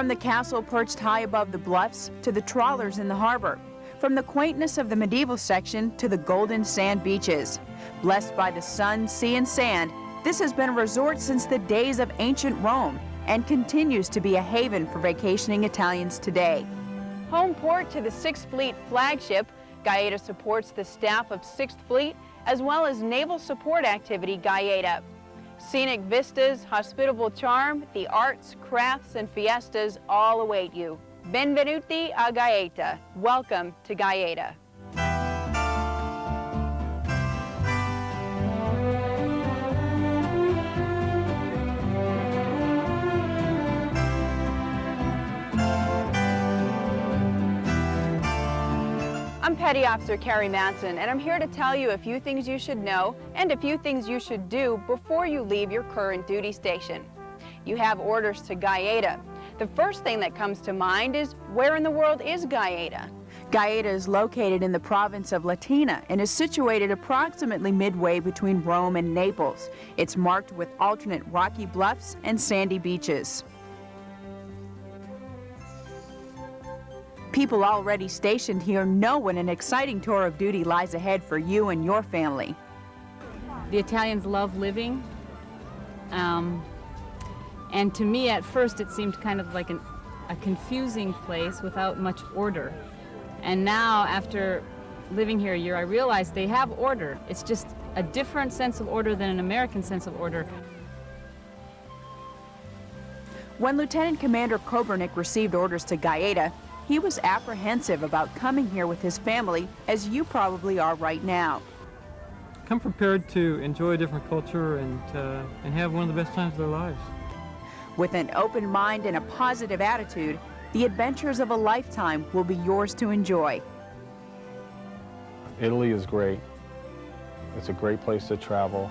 From the castle perched high above the bluffs to the trawlers in the harbor, from the quaintness of the medieval section to the golden sand beaches. Blessed by the sun, sea, and sand, this has been a resort since the days of ancient Rome and continues to be a haven for vacationing Italians today. Home port to the 6th Fleet flagship, Gaeta supports the staff of 6th Fleet as well as naval support activity Gaeta. Scenic vistas, hospitable charm, the arts, crafts, and fiestas all await you. Benvenuti a Gaeta. Welcome to Gaeta. I'm Petty Officer Carrie Matson, and I'm here to tell you a few things you should know and a few things you should do before you leave your current duty station. You have orders to Gaeta. The first thing that comes to mind is, where in the world is Gaeta? Gaeta is located in the province of Latina and is situated approximately midway between Rome and Naples. It's marked with alternate rocky bluffs and sandy beaches. People already stationed here know when an exciting tour of duty lies ahead for you and your family. The Italians love living, and to me at first it seemed kind of like a confusing place without much order. And now, after living here a year, I realized they have order. It's just a different sense of order than an American sense of order. When Lieutenant Commander Kobernik received orders to Gaeta, he was apprehensive about coming here with his family, as you probably are right now. Come prepared to enjoy a different culture and have one of the best times of their lives. With an open mind and a positive attitude, the adventures of a lifetime will be yours to enjoy. Italy is great. It's a great place to travel.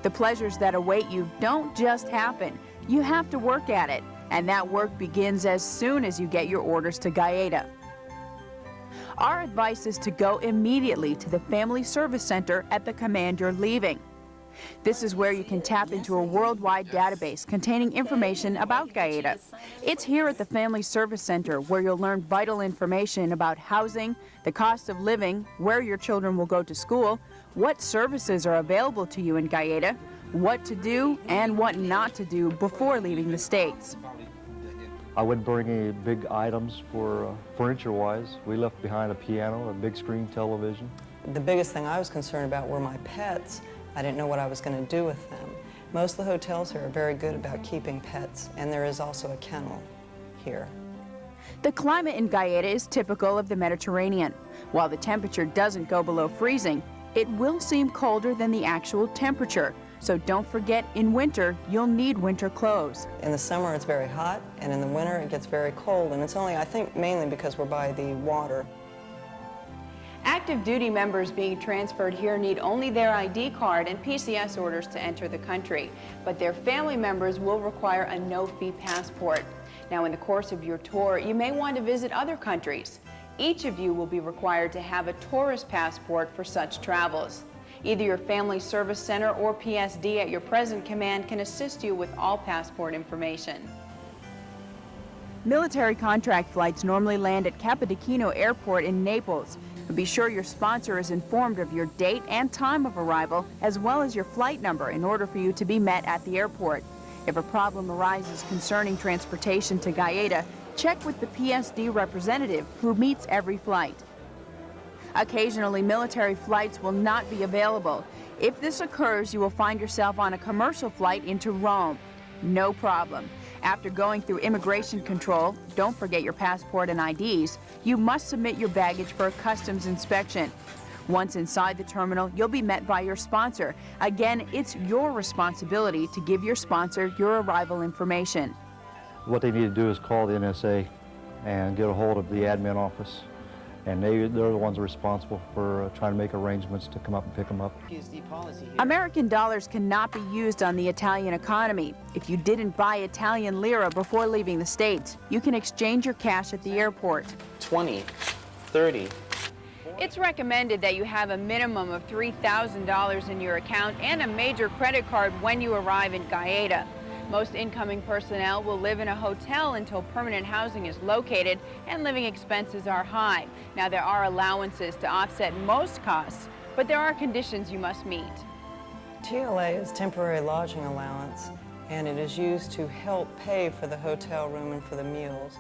The pleasures that await you don't just happen. You have to work at it, and that work begins as soon as you get your orders to Gaeta. Our advice is to go immediately to the Family Service Center at the command you're leaving. This is where you can tap into a worldwide database containing information about Gaeta. It's here at the Family Service Center where you'll learn vital information about housing, the cost of living, where your children will go to school, what services are available to you in Gaeta, what to do and what not to do before leaving the States. I wouldn't bring any big items for furniture-wise. We left behind a piano, a big screen television. The biggest thing I was concerned about were my pets. I didn't know what I was going to do with them. Most of the hotels here are very good about keeping pets, and there is also a kennel here. The climate in Gaeta is typical of the Mediterranean. While the temperature doesn't go below freezing, it will seem colder than the actual temperature. So don't forget, in winter, you'll need winter clothes. In the summer, it's very hot, and in the winter, it gets very cold, and it's only, I think, mainly because we're by the water. Active duty members being transferred here need only their ID card and PCS orders to enter the country, but their family members will require a no-fee passport. Now, in the course of your tour, you may want to visit other countries. Each of you will be required to have a tourist passport for such travels. Either your Family Service Center or PSD at your present command can assist you with all passport information. Military contract flights normally land at Capodichino Airport in Naples. Be sure your sponsor is informed of your date and time of arrival, as well as your flight number, in order for you to be met at the airport. If a problem arises concerning transportation to Gaeta, check with the PSD representative who meets every flight. Occasionally, military flights will not be available. If this occurs, you will find yourself on a commercial flight into Rome. No problem. After going through immigration control, don't forget your passport and IDs, you must submit your baggage for a customs inspection. Once inside the terminal, you'll be met by your sponsor. Again, it's your responsibility to give your sponsor your arrival information. What they need to do is call the NSA and get a hold of the admin office. And they're the ones responsible for trying to make arrangements to come up and pick them up. American dollars cannot be used on the Italian economy. If you didn't buy Italian lira before leaving the States, you can exchange your cash at the airport. 20, 30. It's recommended that you have a minimum of $3,000 in your account and a major credit card when you arrive in Gaeta. Most incoming personnel will live in a hotel until permanent housing is located and living expenses are high. Now, there are allowances to offset most costs, but there are conditions you must meet. TLA is temporary lodging allowance, and it is used to help pay for the hotel room and for the meals.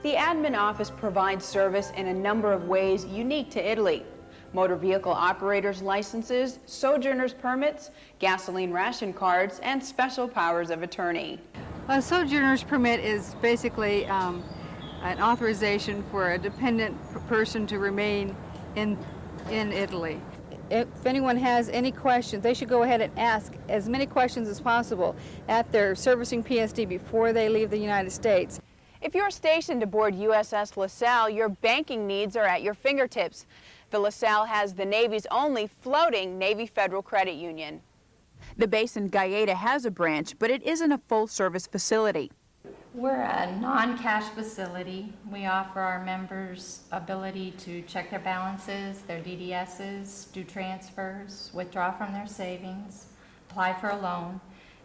The admin office provides service in a number of ways unique to Italy. Motor vehicle operators' licenses, sojourners' permits, gasoline ration cards, and special powers of attorney. A sojourner's permit is basically an authorization for a dependent person to remain in Italy. If anyone has any questions, they should go ahead and ask as many questions as possible at their servicing PSD before they leave the United States. If you're stationed aboard USS LaSalle, your banking needs are at your fingertips. The LaSalle has the Navy's only floating Navy Federal Credit Union. The base in Gaeta has a branch, but it isn't a full-service facility. We're a non-cash facility. We offer our members ability to check their balances, their DDSs, do transfers, withdraw from their savings, apply for a loan,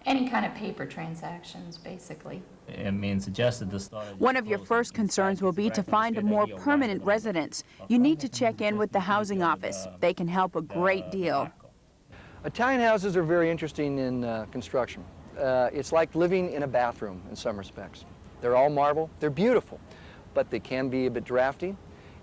any kind of paper transactions, basically. It means suggested the start. One of your first concerns will be to find a more permanent residence. You need to check in with the housing office. They can help a great deal. Italian houses are very interesting in construction. It's like living in a bathroom in some respects. They're all marble. They're beautiful, but they can be a bit drafty,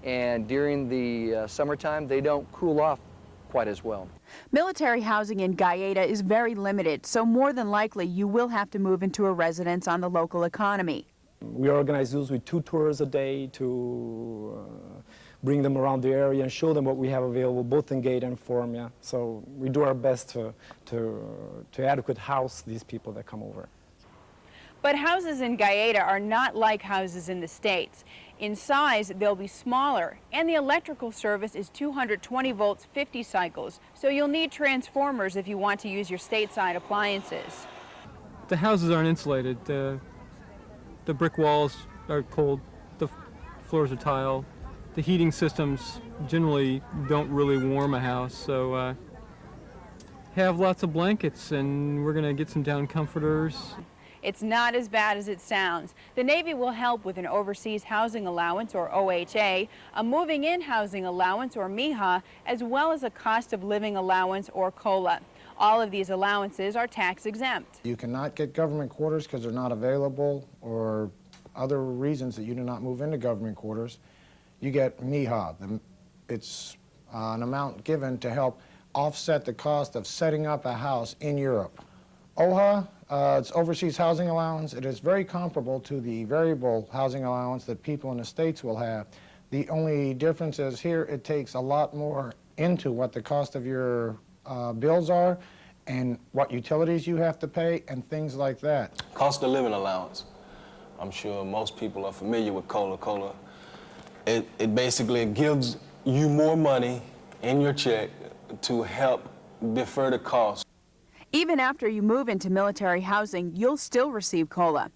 and during the summertime they don't cool off quite as well. Military housing in Gaeta is very limited, so more than likely you will have to move into a residence on the local economy. We organize those with 2 tours a day to bring them around the area and show them what we have available both in Gaeta and Formia. So we do our best to adequate house these people that come over. But houses in Gaeta are not like houses in the States. In size, they'll be smaller, and the electrical service is 220 volts 50 cycles, so you'll need transformers if you want to use your stateside appliances. The houses aren't insulated. The brick walls are cold, the floors are tile. The heating systems generally don't really warm a house, so have lots of blankets, and we're going to get some down comforters. It's not as bad as it sounds. The Navy will help with an Overseas Housing Allowance, or OHA, a Moving In Housing Allowance, or MIHA, as well as a Cost of Living Allowance, or COLA. All of these allowances are tax exempt. You cannot get government quarters because they're not available, or other reasons that you do not move into government quarters. You get MIHA. It's an amount given to help offset the cost of setting up a house in Europe. OHA, it's Overseas Housing Allowance. It is very comparable to the variable housing allowance that people in the States will have. The only difference is here it takes a lot more into what the cost of your bills are and what utilities you have to pay and things like that. Cost of living allowance. I'm sure most people are familiar with COLA. It basically gives you more money in your check to help defer the cost. Even after you move into military housing, you'll still receive COLA.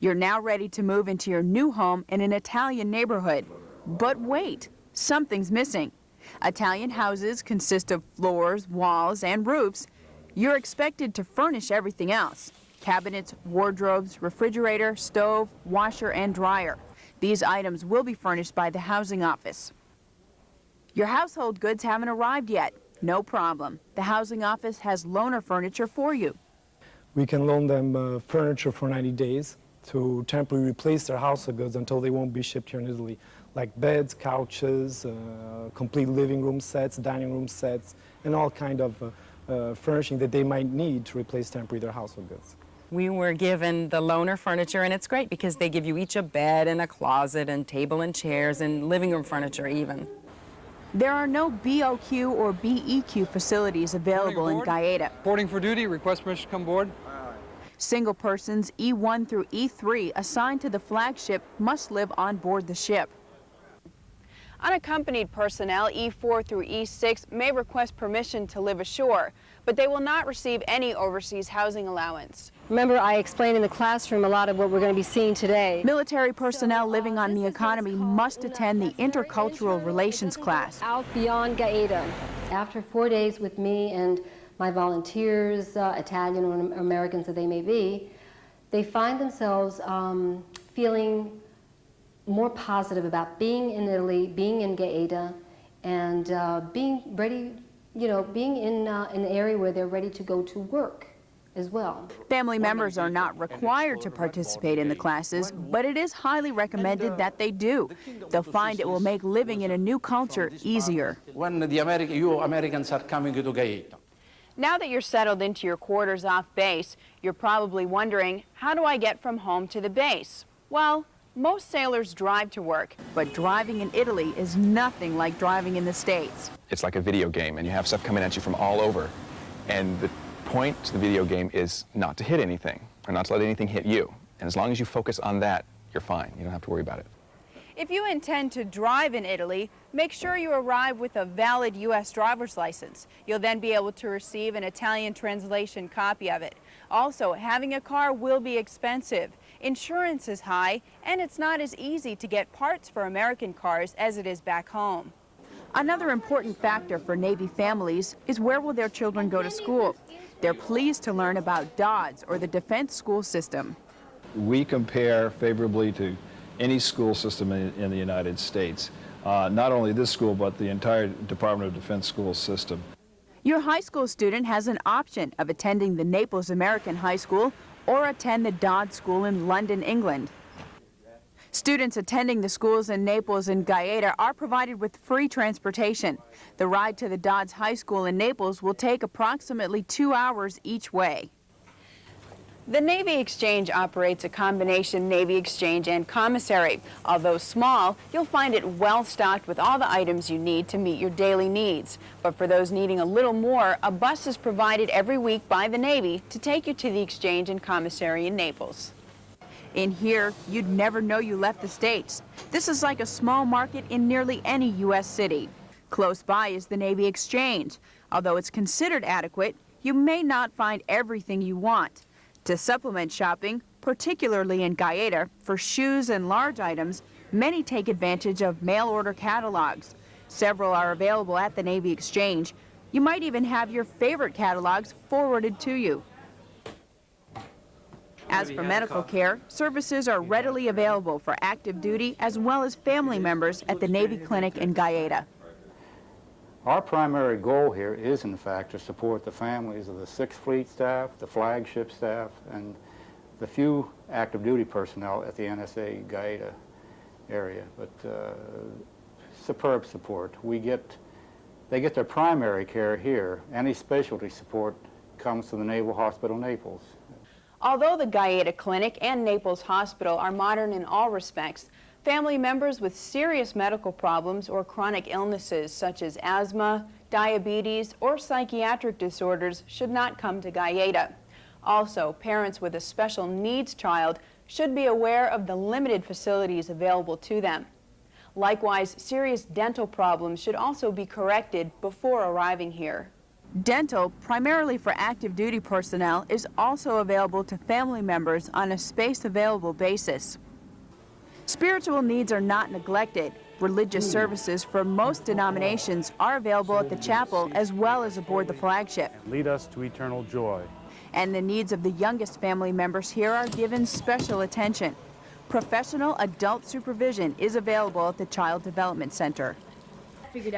You're now ready to move into your new home in an Italian neighborhood. But wait, something's missing. Italian houses consist of floors, walls, and roofs. You're expected to furnish everything else: cabinets, wardrobes, refrigerator, stove, washer, and dryer. These items will be furnished by the housing office. Your household goods haven't arrived yet. No problem. The housing office has loaner furniture for you. We can loan them furniture for 90 days to temporarily replace their household goods until they won't be shipped here in Italy, like beds, couches, complete living room sets, dining room sets, and all kind of furnishing that they might need to replace temporarily their household goods. We were given the loaner furniture, and it's great because they give you each a bed and a closet and table and chairs and living room furniture even. There are no BOQ or BEQ facilities available in Gaeta. Boarding for duty, request permission to come aboard. Single persons E1 through E3 assigned to the flagship must live on board the ship. Unaccompanied personnel E4 through E6 may request permission to live ashore, but they will not receive any overseas housing allowance. Remember, I explained in the classroom a lot of what we're going to be seeing today. Military personnel living on the economy must attend the intercultural relations class. Out beyond Gaeta. After 4 days with me and my volunteers, Italian or Americans that they may be, they find themselves feeling more positive about being in Italy, being in Gaeta, and being ready, being in an area where they're ready to go to work as well. Family members are not required to participate in the classes, but it is highly recommended that they do. They'll find it will make living in a new culture easier. When you Americans are coming to Gaeta. Now that you're settled into your quarters off base, you're probably wondering, how do I get from home to the base? Well, most sailors drive to work, but driving in Italy is nothing like driving in the States. It's like a video game, and you have stuff coming at you from all over. And the point to the video game is not to hit anything, or not to let anything hit you. And as long as you focus on that, you're fine. You don't have to worry about it. If you intend to drive in Italy, make sure you arrive with a valid U.S. driver's license. You'll then be able to receive an Italian translation copy of it. Also, having a car will be expensive. Insurance is high, and it's not as easy to get parts for American cars as it is back home. Another important factor for Navy families is where will their children go to school. They're pleased to learn about DODS, or the Defense School System. We compare favorably to any school system in the United States. Not only this school, but the entire Department of Defense school system. Your high school student has an option of attending the Naples American High School or attend the DODS School in London, England. Students attending the schools in Naples and Gaeta are provided with free transportation. The ride to the DODS High School in Naples will take approximately 2 hours each way. The Navy Exchange operates a combination Navy Exchange and commissary. Although small, you'll find it well stocked with all the items you need to meet your daily needs. But for those needing a little more, a bus is provided every week by the Navy to take you to the Exchange and commissary in Naples. In here, you'd never know you left the States. This is like a small market in nearly any U.S. city. Close by is the Navy Exchange. Although it's considered adequate, you may not find everything you want. To supplement shopping, particularly in Gaeta, for shoes and large items, many take advantage of mail-order catalogs. Several are available at the Navy Exchange. You might even have your favorite catalogs forwarded to you. As for medical care, services are readily available for active duty as well as family members at the Navy Clinic in Gaeta. Our primary goal here is, in fact, to support the families of the 6th Fleet staff, the flagship staff, and the few active duty personnel at the NSA Gaeta area. But superb support. They get their primary care here. Any specialty support comes to the Naval Hospital Naples. Although the Gaeta Clinic and Naples Hospital are modern in all respects, family members with serious medical problems or chronic illnesses such as asthma, diabetes, or psychiatric disorders should not come to Gaeta. Also, parents with a special needs child should be aware of the limited facilities available to them. Likewise, serious dental problems should also be corrected before arriving here. Dental, primarily for active duty personnel, is also available to family members on a space-available basis. Spiritual needs are not neglected. Religious services for most denominations are available at the chapel as well as aboard the flagship. Lead us to eternal joy. And the needs of the youngest family members here are given special attention. Professional adult supervision is available at the Child Development Center.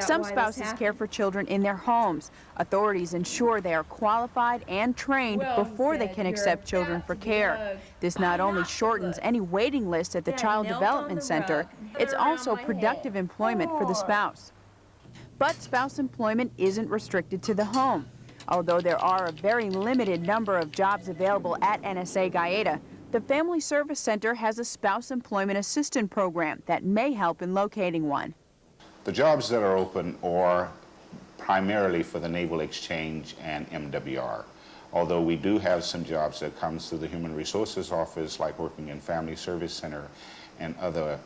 Some spouses care for children in their homes. Authorities ensure they are qualified and trained before they can accept children for care. This not only shortens any waiting list at the Child Development Center, it's also productive employment for the spouse. But spouse employment isn't restricted to the home. Although there are a very limited number of jobs available at NSA Gaeta, the Family Service Center has a spouse employment assistant program that may help in locating one. The jobs that are open are primarily for the Naval Exchange and MWR, although we do have some jobs that comes through the Human Resources Office, like working in Family Service Center and other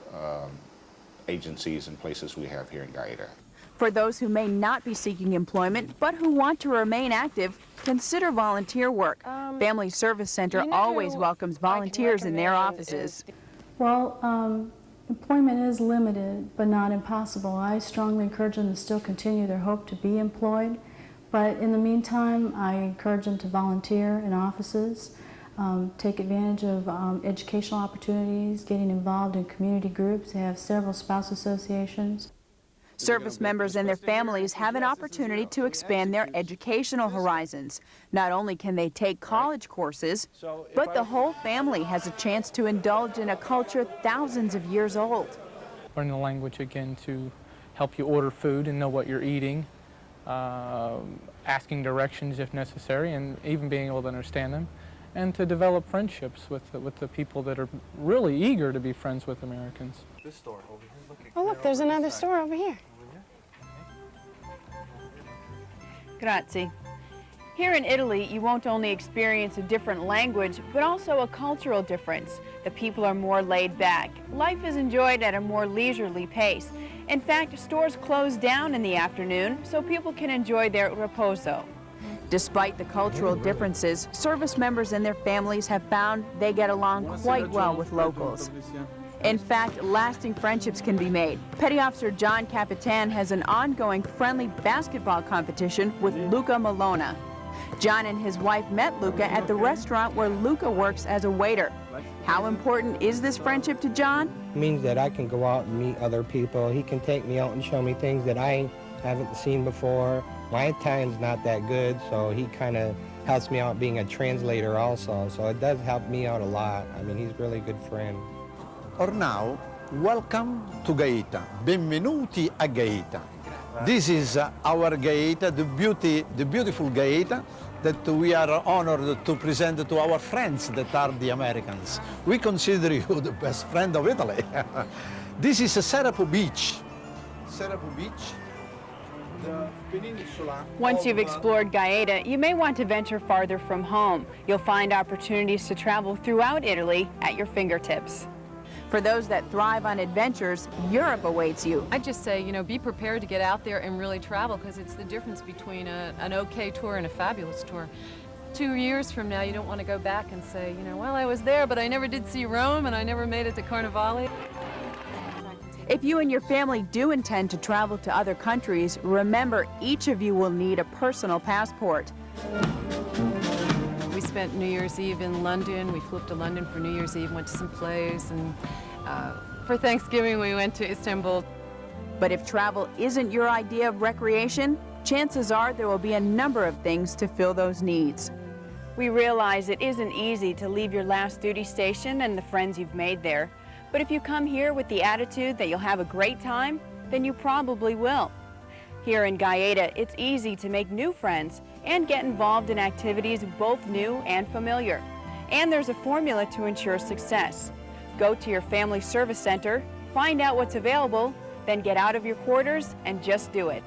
agencies and places we have here in Gaeta. For those who may not be seeking employment but who want to remain active, consider volunteer work. Family Service Center always welcomes volunteers in their offices. Well, employment is limited, but not impossible. I strongly encourage them to still continue their hope to be employed, but in the meantime, I encourage them to volunteer in offices. take advantage of educational opportunities, getting involved in community groups. They have several spouse associations. Service members and their families have an opportunity to expand their educational horizons. Not only can they take college courses, but the whole family has a chance to indulge in a culture thousands of years old. Learning the language again to help you order food and know what you're eating, asking directions if necessary, and even being able to understand them, and to develop friendships with the people that are really eager to be friends with Americans. This store over here. Oh, look, there's another store over here. Grazie. Here in Italy, you won't only experience a different language, but also a cultural difference. The people are more laid back. Life is enjoyed at a more leisurely pace. In fact, stores close down in the afternoon so people can enjoy their riposo. Despite the cultural differences, service members and their families have found they get along quite well with locals. In fact, lasting friendships can be made. Petty Officer John Capitan has an ongoing friendly basketball competition with Luca Malona. John and his wife met Luca at the restaurant where Luca works as a waiter. How important is this friendship to John? It means that I can go out and meet other people. He can take me out and show me things that I haven't seen before. My Italian's not that good, so he kind of helps me out being a translator also. So it does help me out a lot. I mean, he's a really good friend. Or now, welcome to Gaeta. Benvenuti a Gaeta. This is our Gaeta, the beautiful Gaeta that we are honored to present to our friends that are the Americans. We consider you the best friend of Italy. This is Serapo Beach. Serapo Beach. The peninsula. Once you've explored Gaeta, you may want to venture farther from home. You'll find opportunities to travel throughout Italy at your fingertips. For those that thrive on adventures, Europe awaits you. I'd just say, be prepared to get out there and really travel, because it's the difference between an okay tour and a fabulous tour. 2 years from now, you don't want to go back and say, well, I was there, but I never did see Rome, and I never made it to Carnivale. If you and your family do intend to travel to other countries, remember each of you will need a personal passport. We spent New Year's Eve in London. We flew up to London for New Year's Eve, went to some plays, and for Thanksgiving we went to Istanbul. But if travel isn't your idea of recreation, chances are there will be a number of things to fill those needs. We realize it isn't easy to leave your last duty station and the friends you've made there. But if you come here with the attitude that you'll have a great time, then you probably will. Here in Gaeta, it's easy to make new friends and get involved in activities both new and familiar. And there's a formula to ensure success. Go to your family service center, find out what's available, then get out of your quarters and just do it.